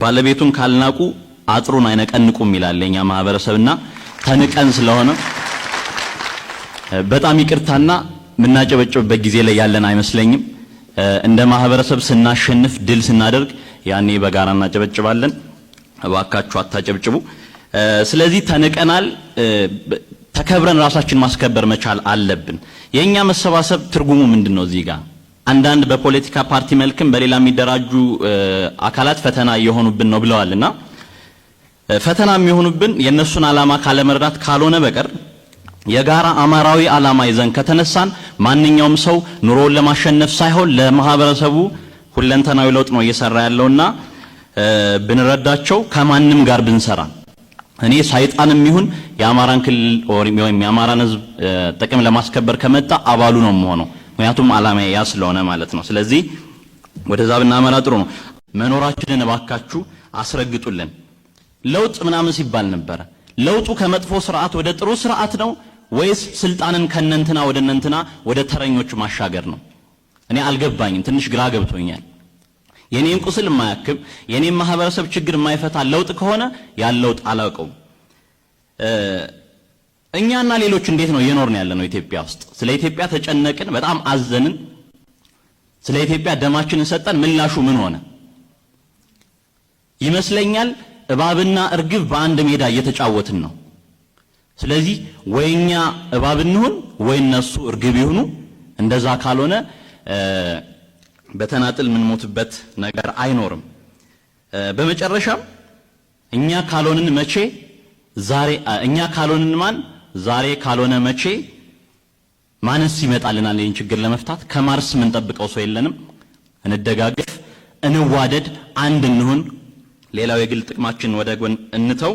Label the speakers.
Speaker 1: ባለቤቱን ካልናቁ አጥሩን አይነቀንቁም ይላል የኛ ማህበረሰብና ተንቀን ስለሆነ በጣም ይቅርታና ምናጨበጭብበት ጊዜ ላይ ያለን አይመስለኝም። እንደ ማህበረሰብ ስናሸንፍ ድል ስናደርግ ያኔ በጋራ እናጨበጭባለን። እባካችሁ አታጨብጭቡ። ስለዚህ ተንቀናል። ተከብረን ራሳችን ማስከበር መቻል አለብን። የኛ መሰባሰብ ትርጉሙ ምንድነው? እዚህ ጋር አንዳንድ በፖለቲካ ፓርቲ መልክም በሌላ የሚደራጁ አካላት ፈተና እየሆኑብን ነው ብለዋልና ፈተና የሚሆኑብን የነሱን ዓላማ ካለመረዳት ካልሆነ በቀር የጋራ አማራዊ ዓላማ ይዘን ከተነሳን ማንኛውም ሰው ኑሮውን ለማሸነፍ ሳይሆን ለማህበረሰቡ ሁለንተናዊ ለውጥ ነው እየሰራ ያለውና ብንረዳቸው ከማንም ጋር ብንሰራ እኔ ሰይጣንም ይሁን የአማራን ክልል ወይም የአማራን ህዝብ ጥቅም ለማስከበር ከመጣ አባሉ ነው የምሆነው። ምክንያቱም ዓላማዬ ያ ስለሆነ ማለት ነው። ስለዚህ ወደዛ ብናመራ ጥሩ ነው። መኖራችንን እባካችሁ አስረግጡልን። ለውጥ ምናምን ሲባል ነበር። ለውጡ ከመጥፎ ስርዓት ወደ ጥሩ ስርዓት ነው ወይስ ስልጣንን ከነንትና ወደ ነንትና ወደ ተረኞች ማሻገር ነው? እኔ አልገባኝም። ትንሽ ግራ ገብቶኛል። የኔን ቁስል የማያክም የኔን ማህበረሰብ ችግር የማይፈታ ለውጥ ከሆነ ያን ለውጥ አላውቀውም። እኛና ሌሎች እንዴት ነው እየኖርን ያለነው ኢትዮጵያ ውስጥ? ስለ ኢትዮጵያ ተጨነቅን፣ በጣም አዘንን። ስለ ኢትዮጵያ ደማችንን ሰጠን። ምላሹ ምን ሆነ? ይመስለኛል እባብና እርግብ በአንድ ሜዳ እየተጫወትን ነው። ስለዚህ ወይኛ እባብ እንሁን ወይ እነሱ እርግብ ይሁኑ። እንደዛ ካልሆነ በተናጥል ምን ሞትበት ነገር አይኖርም። በመጨረሻም እኛ ካልሆንን መቼ ዛሬ እኛ ካልሆንን ማን ዛሬ ካልሆነ መቼ ማንስ ይመጣልናል? ይህን ችግር ለመፍታት ከማርስ ምን ጠብቀው ሰው የለንም። እንደጋገፍ፣ እንዋደድ፣ አንድ እንሁን። ሌላው የግል ጥቅማችን ወደ ጎን እንተው።